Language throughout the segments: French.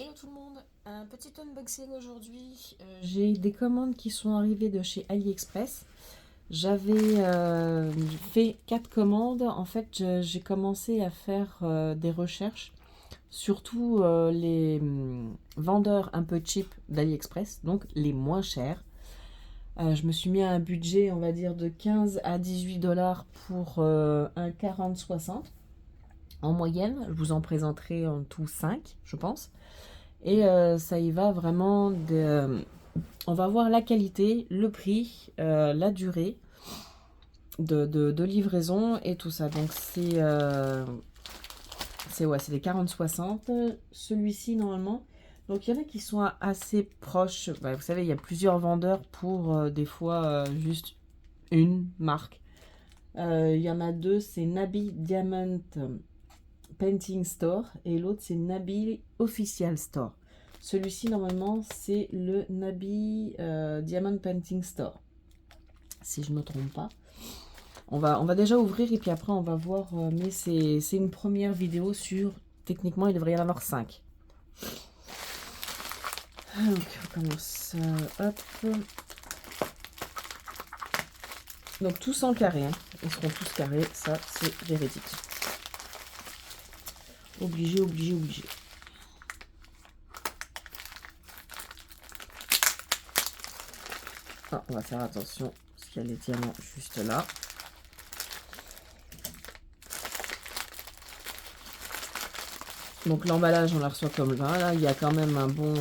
Hello tout le monde, un petit unboxing aujourd'hui. J'ai des commandes qui sont arrivées de chez AliExpress. J'avais fait 4 commandes. En fait, j'ai commencé à faire des recherches, surtout les vendeurs un peu cheap d'AliExpress, donc les moins chers. Je me suis mis à un budget, on va dire, de 15 à 18 dollars pour un 40-60 en moyenne. Je vous en présenterai en tout 5, je pense. Et ça y va vraiment on va voir la qualité, le prix, la durée de livraison et tout ça. Donc c'est des 40-60. Celui-ci normalement. Donc il y en a qui sont assez proches. Bah, vous savez, il y a plusieurs vendeurs pour des fois juste une marque. Il y en a deux, c'est Nabi Diamond Painting Store et l'autre c'est Nabi Official Store. Celui-ci normalement c'est le Nabi Diamond Painting Store, si je ne me trompe pas. On va déjà ouvrir et puis après on va voir, mais c'est une première vidéo sur, techniquement il devrait y en avoir 5. Donc on commence, hop. Donc tous en carré, hein. Ils seront tous carrés, ça c'est véridique. Obligé, obligé, obligé. Ah, on va faire attention parce qu'il y a les diamants juste là. Donc l'emballage on la reçoit comme ça. Là il y a quand même un bon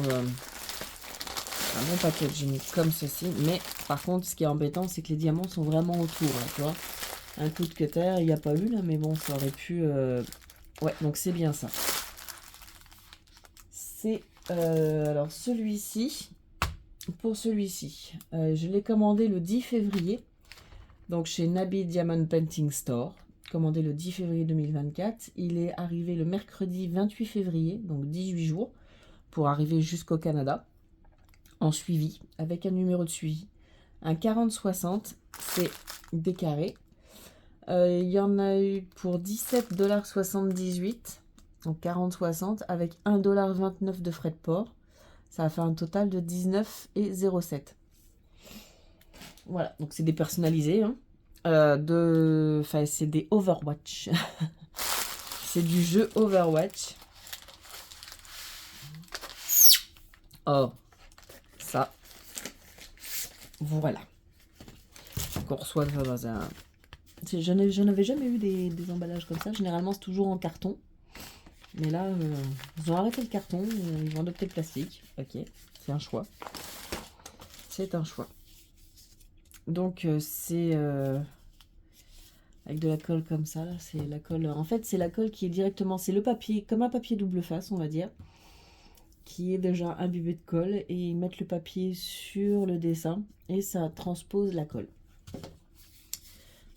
packaging comme ceci. Mais par contre ce qui est embêtant c'est que les diamants sont vraiment autour. Hein, tu vois, un coup de cutter, il n'y a pas eu là, mais bon ça aurait pu... Ouais, donc c'est bien ça. C'est... alors celui-ci, pour celui-ci, je l'ai commandé le 10 février. Donc chez Nabi Diamond Painting Store. Commandé le 10 février 2024. Il est arrivé le mercredi 28 février, donc 18 jours, pour arriver jusqu'au Canada. En suivi, avec un numéro de suivi. Un 40-60, c'est des carrés. Il y en a eu pour 17,78 $, donc 40-60, avec 1,29 $ de frais de port. Ça a fait un total de 19,07 €. Voilà, donc c'est des personnalisés. Hein. Enfin, c'est des Overwatch. C'est du jeu Overwatch. Oh, ça. Voilà. Qu'on reçoit dans un... Je n'avais jamais eu des emballages comme ça. Généralement, c'est toujours en carton. Mais là, ils ont arrêté le carton. Ils vont adopter le plastique. Ok, c'est un choix. C'est un choix. Donc, c'est... avec de la colle comme ça, là, c'est la colle... En fait, c'est la colle qui est directement... C'est le papier, comme un papier double face, on va dire, qui est déjà imbibé de colle, et ils mettent le papier sur le dessin, et ça transpose la colle.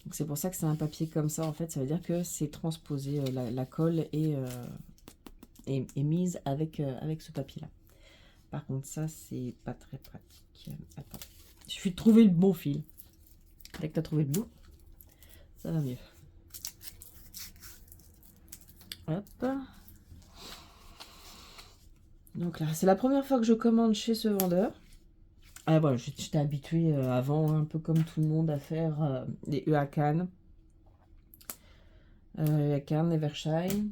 Donc c'est pour ça que c'est un papier comme ça, en fait, ça veut dire que c'est transposé, la colle est mise avec ce papier-là. Par contre, ça, c'est pas très pratique. Attends, il suffit de trouver le bon fil. Dès que tu as trouvé le bout, ça va mieux. Hop. Donc là, c'est la première fois que je commande chez ce vendeur. Ah voilà, j'étais habituée avant, un peu comme tout le monde, à faire des œufs à Cannes. À Cannes, Evershine.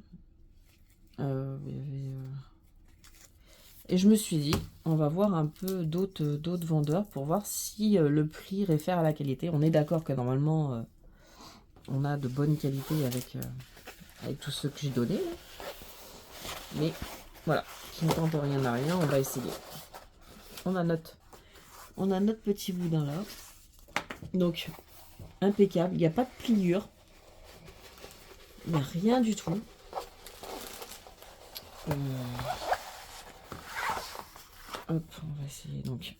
Et je me suis dit, on va voir un peu d'autres vendeurs pour voir si le prix réfère à la qualité. On est d'accord que normalement, on a de bonnes qualités avec tout ce que j'ai donné. Mais voilà, qui ne tente rien à rien, on va essayer. On a notre petit boudin là. Donc, impeccable. Il n'y a pas de pliure. Il n'y a rien du tout. Hop, on va essayer. Donc,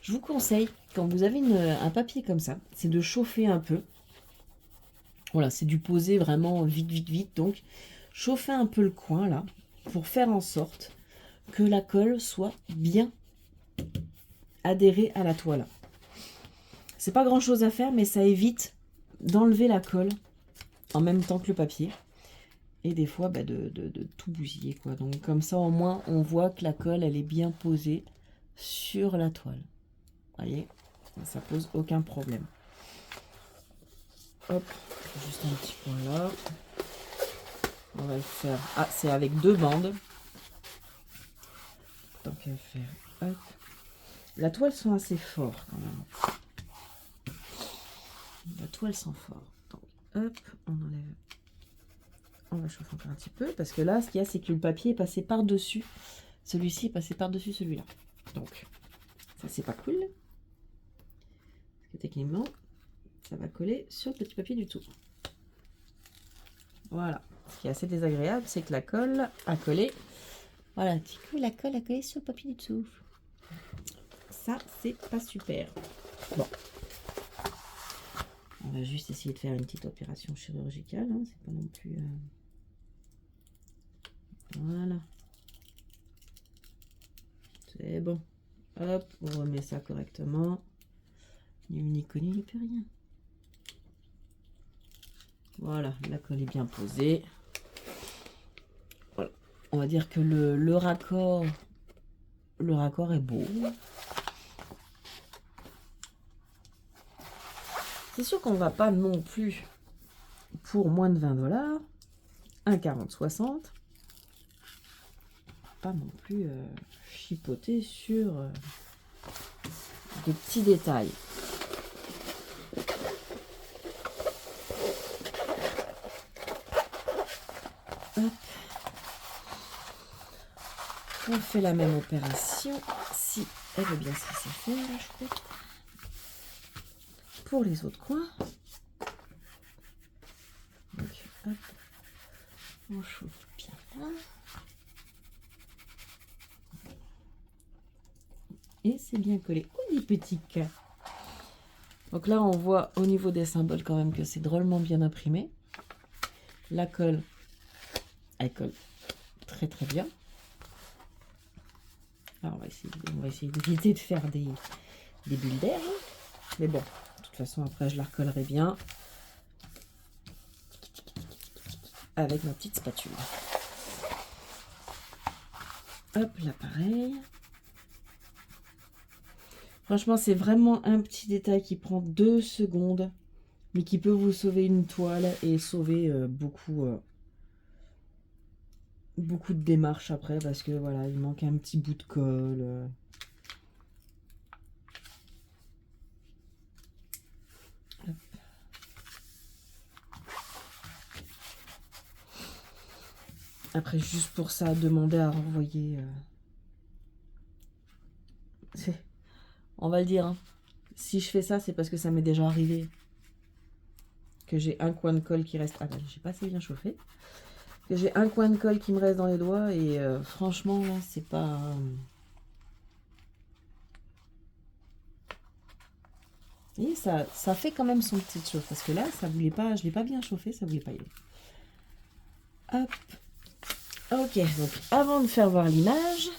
je vous conseille, quand vous avez un papier comme ça, c'est de chauffer un peu. Voilà, c'est du poser vraiment vite, vite, vite. Donc, chauffer un peu le coin là, pour faire en sorte que la colle soit bien adhérée à la toile. C'est pas grand chose à faire, mais ça évite d'enlever la colle en même temps que le papier. Et des fois, bah, de tout bousiller, quoi. Donc, comme ça, au moins, on voit que la colle, elle est bien posée sur la toile. Vous voyez, ça pose aucun problème. Hop, juste un petit point là. On va le faire. Ah, c'est avec 2 bandes. Tant qu'à faire. Hop. La toile sent assez fort quand même. La toile sent fort. Donc, hop, on enlève. On va chauffer encore un petit peu. Parce que là, ce qu'il y a, c'est que le papier est passé par-dessus. Celui-ci est passé par-dessus celui-là. Donc, ça, c'est pas cool. Parce que techniquement, ça va coller sur le petit papier du tout. Voilà. Ce qui est assez désagréable, c'est que la colle a collé. Voilà, du coup, la colle a collé sur le papier du dessous. Ça, c'est pas super. Bon. On va juste essayer de faire une petite opération chirurgicale. Hein. C'est pas non plus... Voilà. C'est bon. Hop, on remet ça correctement. Ni connu, ni plus rien. Voilà, la colle est bien posée. Voilà. On va dire que le raccord est beau. C'est sûr qu'on va pas non plus pour moins de 20 $, 1,40-60. Pas non plus chipoter sur des petits détails. Hop. On fait la même opération si elle veut bien se laisser faire, la chouette. Pour les autres coins. Donc, hop, on chauffe bien là. Et c'est bien collé. Oh, les petits cas. Donc là, on voit au niveau des symboles quand même que c'est drôlement bien imprimé. La colle, elle colle très très bien. Alors on va essayer d'éviter de faire des bulles d'air. Mais bon, de toute façon, après, je la recollerai bien avec ma petite spatule. Hop, là, pareil. Franchement, c'est vraiment un petit détail qui prend 2 secondes, mais qui peut vous sauver une toile et sauver beaucoup de démarches après, parce que voilà, il manque un petit bout de colle. Après, juste pour ça, demander à renvoyer. On va le dire. Hein. Si je fais ça, c'est parce que ça m'est déjà arrivé. Que j'ai un coin de colle qui reste. Ah ben, j'ai pas assez bien chauffé. Que j'ai un coin de colle qui me reste dans les doigts. Et franchement, là, c'est pas. Et ça fait quand même son petit chauffe. Parce que là, ça voulait pas. Je l'ai pas bien chauffé, ça voulait pas y aller. Hop. Ok, donc avant de faire voir l'image,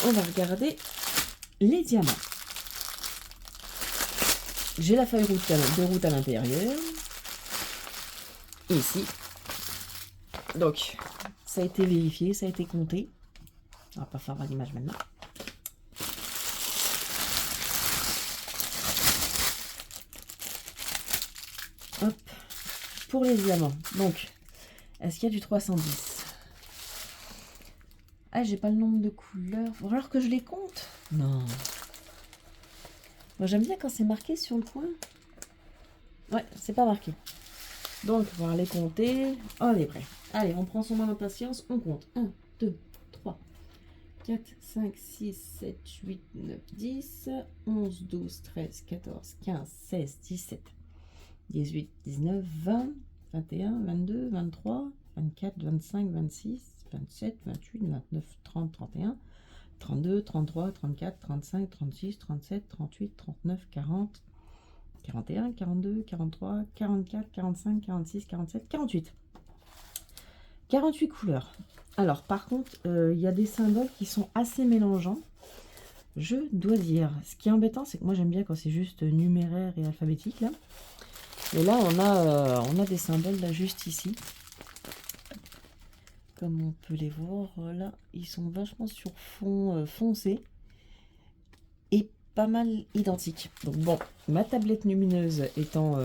on va regarder les diamants. J'ai la feuille de route à l'intérieur. Ici. Donc, ça a été vérifié, ça a été compté. On va pas faire voir l'image maintenant. Hop. Pour les diamants. Donc, est-ce qu'il y a du 310? Ah, j'ai pas le nombre de couleurs. Faut alors que je les compte. Non. Moi, j'aime bien quand c'est marqué sur le coin. Ouais, c'est pas marqué. Donc, on va les compter. On est prêt. Allez, on prend son moment de patience. On compte. 1, 2, 3, 4, 5, 6, 7, 8, 9, 10, 11, 12, 13, 14, 15, 16, 17, 18, 19, 20, 21, 22, 23, 24, 25, 26, 27, 28, 29, 30, 31, 32, 33, 34, 35, 36, 37, 38, 39, 40, 41, 42, 43, 44, 45, 46, 47, 48. 48 couleurs. Alors, par contre, il y a des symboles qui sont assez mélangeants. Je dois dire. Ce qui est embêtant, c'est que moi, j'aime bien quand c'est juste numéraire et alphabétique, là. Et là, on a des symboles, là, juste ici. comme on peut les voir, là, ils sont vachement sur fond foncé et pas mal identiques. Donc bon, ma tablette lumineuse étant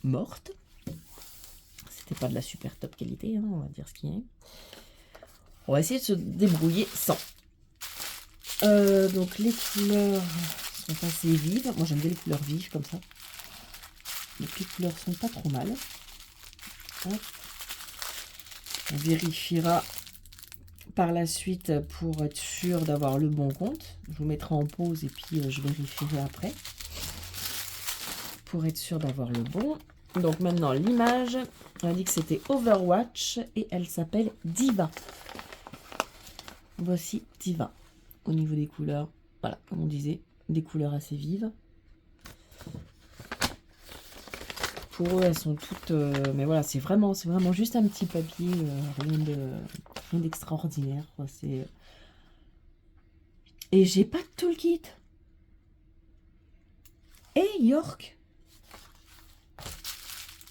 morte, c'était pas de la super top qualité, hein, on va dire ce qu'il y a. On va essayer de se débrouiller sans. Donc les couleurs sont assez vives. Moi j'aime bien les couleurs vives comme ça. Donc les couleurs sont pas trop mal. Hop. On vérifiera par la suite pour être sûr d'avoir le bon compte. Je vous mettrai en pause et puis je vérifierai après. Pour être sûr d'avoir le bon. Donc maintenant l'image, on a dit que c'était Overwatch et elle s'appelle Diva. Voici Diva. Au niveau des couleurs, voilà, comme on disait, des couleurs assez vives. Pour eux, elles sont toutes... mais voilà, c'est vraiment juste un petit papier, rien d'extraordinaire. Et j'ai pas de toolkit. Et York,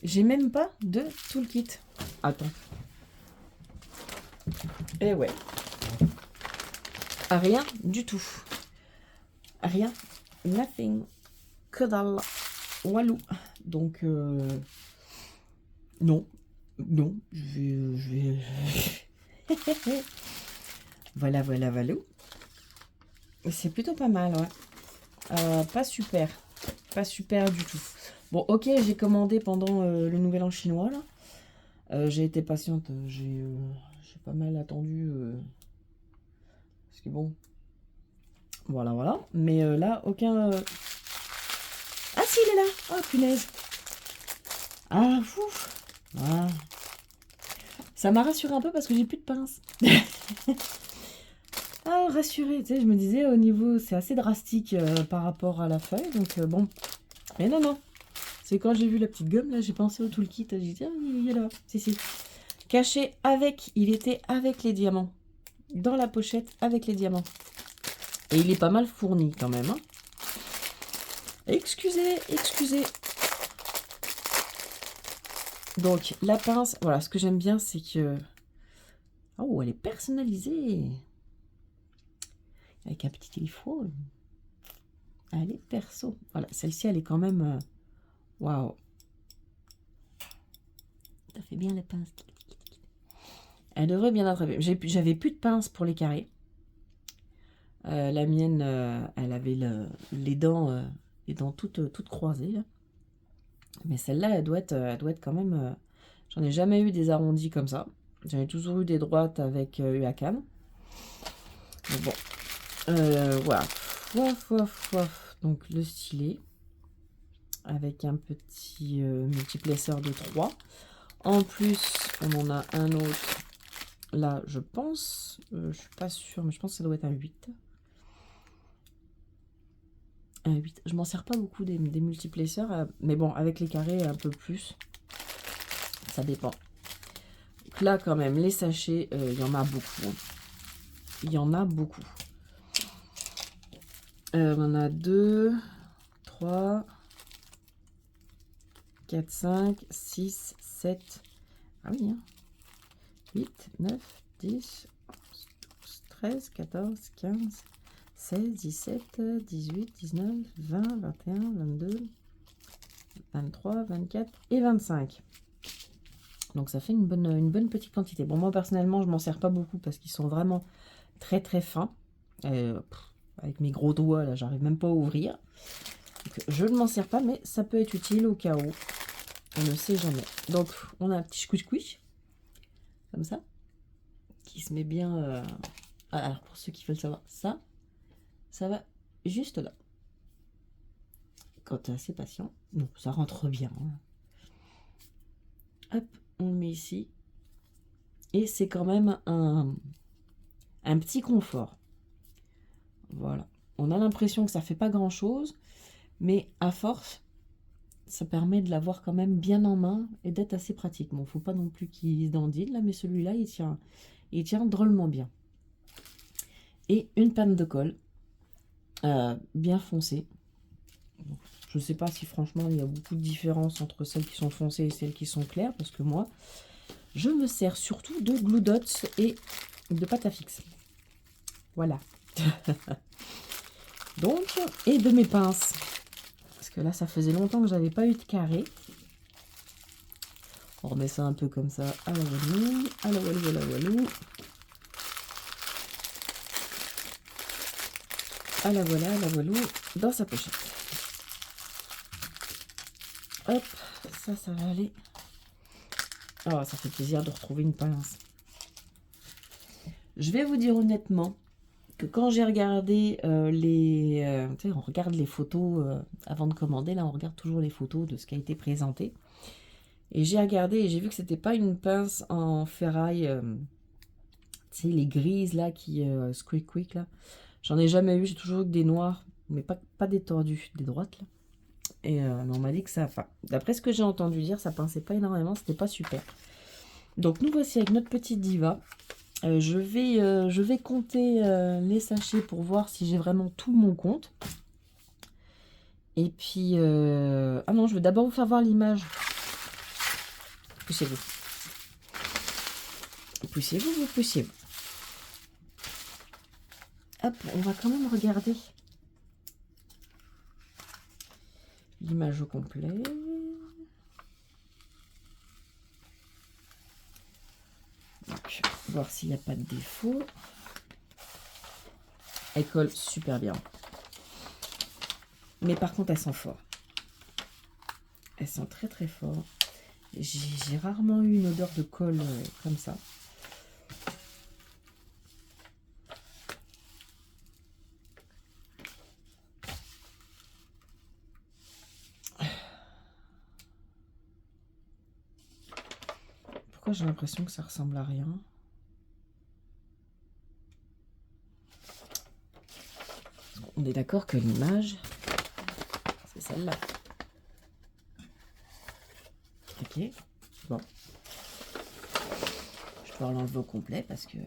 j'ai même pas de toolkit. Attends. Et ouais. Rien du tout. Rien. Nothing. Que dalle. Walou. Donc, non. Non. Je vais... voilà. C'est plutôt pas mal, ouais. Pas super. Pas super du tout. Bon, ok, j'ai commandé pendant le Nouvel An chinois, là. J'ai été patiente. J'ai pas mal attendu. Parce que bon... Voilà. Mais là, aucun... Ah si, il est là. Oh, punaise. Ah, ouf. Ah. Ça m'a rassuré un peu parce que j'ai plus de pince. Ah, rassuré, tu sais, je me disais au niveau, c'est assez drastique par rapport à la feuille, donc bon. Mais non. C'est quand j'ai vu la petite gomme, là, j'ai pensé au toolkit, j'ai dit, ah, il est là, si. Caché avec, il était avec les diamants. Dans la pochette, avec les diamants. Et il est pas mal fourni quand même, hein. Excusez. Donc, la pince, voilà, ce que j'aime bien, c'est que... Oh, elle est personnalisée. Avec un petit téléphone. Elle est perso. Voilà, celle-ci, elle est quand même... Waouh. Ça fait bien la pince. Elle devrait bien attraper. J'avais plus de pince pour les carrés. La mienne, elle avait les dents toutes croisées, là. Mais celle-là, elle doit être quand même... J'en ai jamais eu des arrondis comme ça. J'en ai toujours eu des droites avec UACAM. Mais bon. Voilà. Foif. Donc le stylet. Avec un petit multiplesseur de 3. En plus, on en a un autre. Là, je pense. Je suis pas sûre, mais je pense que ça doit être un 8. Un 8. Je m'en sers pas beaucoup des multiplesseurs. Mais bon, avec les carrés, un peu plus. Ça dépend. Donc là, quand même, les sachets, il y en a beaucoup. Il y en a beaucoup. On en a 2, 3, 4, 5, 6, 7. Ah oui, hein. 8, 9, 10, 11, 12, 13, 14, 15, 16, 17, 18, 19, 20, 21, 22, 23, 24 et 25. Donc ça fait une bonne petite quantité. Bon, moi personnellement, je m'en sers pas beaucoup parce qu'ils sont vraiment très fins. Avec mes gros doigts, là, j'arrive même pas à ouvrir. Donc, je ne m'en sers pas, mais ça peut être utile au cas où. On ne sait jamais. Donc, on a un petit squish comme ça, qui se met bien... Alors, pour ceux qui veulent savoir, ça va juste là. Quand tu es assez patient. Non, ça rentre bien. Hein. Hop, on le met ici. Et c'est quand même un petit confort. Voilà. On a l'impression que ça fait pas grand-chose, mais à force, ça permet de l'avoir quand même bien en main et d'être assez pratique. Bon, faut pas non plus qu'il se dandine là, mais celui-là, il tient drôlement bien. Et une panne de colle bien foncée. Je ne sais pas si franchement il y a beaucoup de différence entre celles qui sont foncées et celles qui sont claires, parce que moi, je me sers surtout de Glue Dots et de pâte à fixe. Voilà. Donc, et de mes pinces. Parce que là, ça faisait longtemps que j'avais pas eu de carré. On remet ça un peu comme ça à la walou, à la walou, à la walou. À la voilà, à la walou, dans sa pochette. Hop, ça va aller. Oh, ça fait plaisir de retrouver une pince. Je vais vous dire honnêtement que quand j'ai regardé tu sais, on regarde les photos avant de commander, là on regarde toujours les photos de ce qui a été présenté. Et j'ai regardé et j'ai vu que c'était pas une pince en ferraille, tu sais, les grises là qui squeak quick là. J'en ai jamais eu, j'ai toujours eu que des noirs, mais pas des tordus, des droites là. Et on m'a dit que ça, enfin, d'après ce que j'ai entendu dire, ça pinçait pas énormément, c'était pas super. Donc nous voici avec notre petite diva. Je vais compter les sachets pour voir si j'ai vraiment tout mon compte. Et puis, ah non, je vais d'abord vous faire voir l'image. Poussez-vous. Poussez-vous, vous poussez-vous. Hop, on va quand même regarder l'image au complet. Donc, voir s'il n'y a pas de défaut. Elle colle super bien. Mais par contre, elle sent fort. Elle sent très très fort. J'ai rarement eu une odeur de colle comme ça. Pourquoi j'ai l'impression que ça ressemble à rien? On est d'accord que l'image, c'est celle-là. Ok, bon. Je vais l'enlever au complet parce que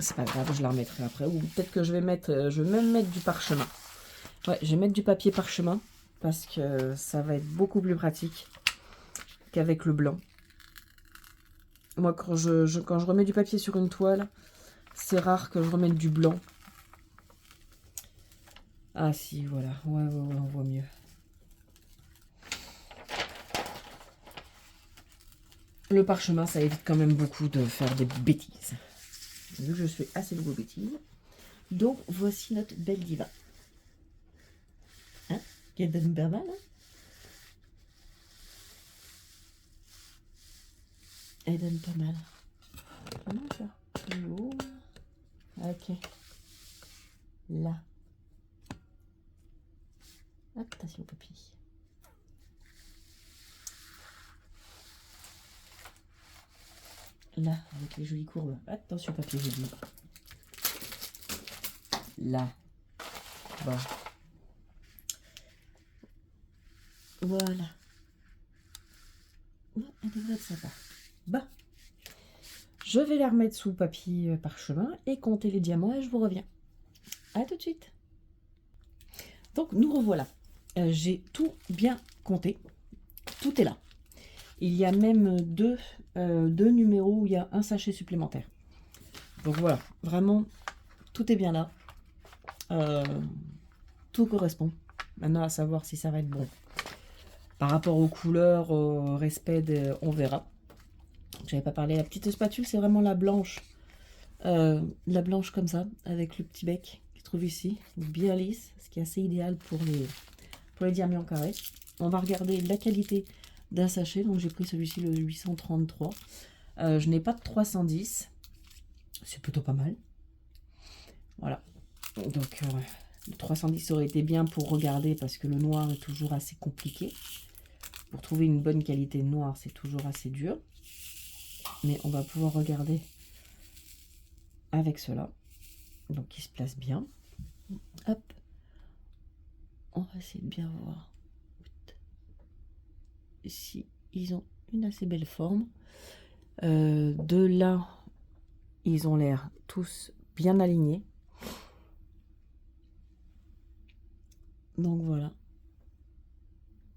c'est pas grave, je la remettrai après. Ou peut-être que je vais même mettre du parchemin. Ouais, je vais mettre du papier parchemin parce que ça va être beaucoup plus pratique qu'avec le blanc. Moi, quand je remets du papier sur une toile, c'est rare que je remette du blanc. Ah si, voilà. Ouais, on voit mieux. Le parchemin, ça évite quand même beaucoup de faire des bêtises. Vu que je fais assez de bêtises. Donc, voici notre belle diva. Hein? Qui donne pas mal, hein? Elle donne pas mal. Comment ça? Oh. Ok. Là. Attention, papy. Là, avec les jolies courbes. Attention, papier, j'ai dit. Là. Bon. Voilà. Oh, elle devrait être sympa. Bon. Je vais la remettre sous papier parchemin et compter les diamants et je vous reviens. À tout de suite. Donc, nous revoilà. J'ai tout bien compté. Tout est là. Il y a même deux numéros où il y a un sachet supplémentaire. Donc voilà, vraiment, tout est bien là. Tout correspond. Maintenant, à savoir si ça va être bon. Par rapport aux couleurs, au respect, on verra. J'avais pas parlé. La petite spatule, c'est vraiment la blanche. La blanche comme ça, avec le petit bec qui se trouve ici. Bien lisse, ce qui est assez idéal pour les diamants carrés. On va regarder la qualité d'un sachet. Donc j'ai pris celui-ci, le 833. Je n'ai pas de 310. C'est plutôt pas mal. Voilà. Donc le 310 aurait été bien pour regarder parce que le noir est toujours assez compliqué. Pour trouver une bonne qualité de noir, c'est toujours assez dur. Mais on va pouvoir regarder avec cela. Donc il se place bien. Hop. On va essayer de bien voir. Ici, ils ont une assez belle forme. De là, ils ont l'air tous bien alignés. Donc voilà.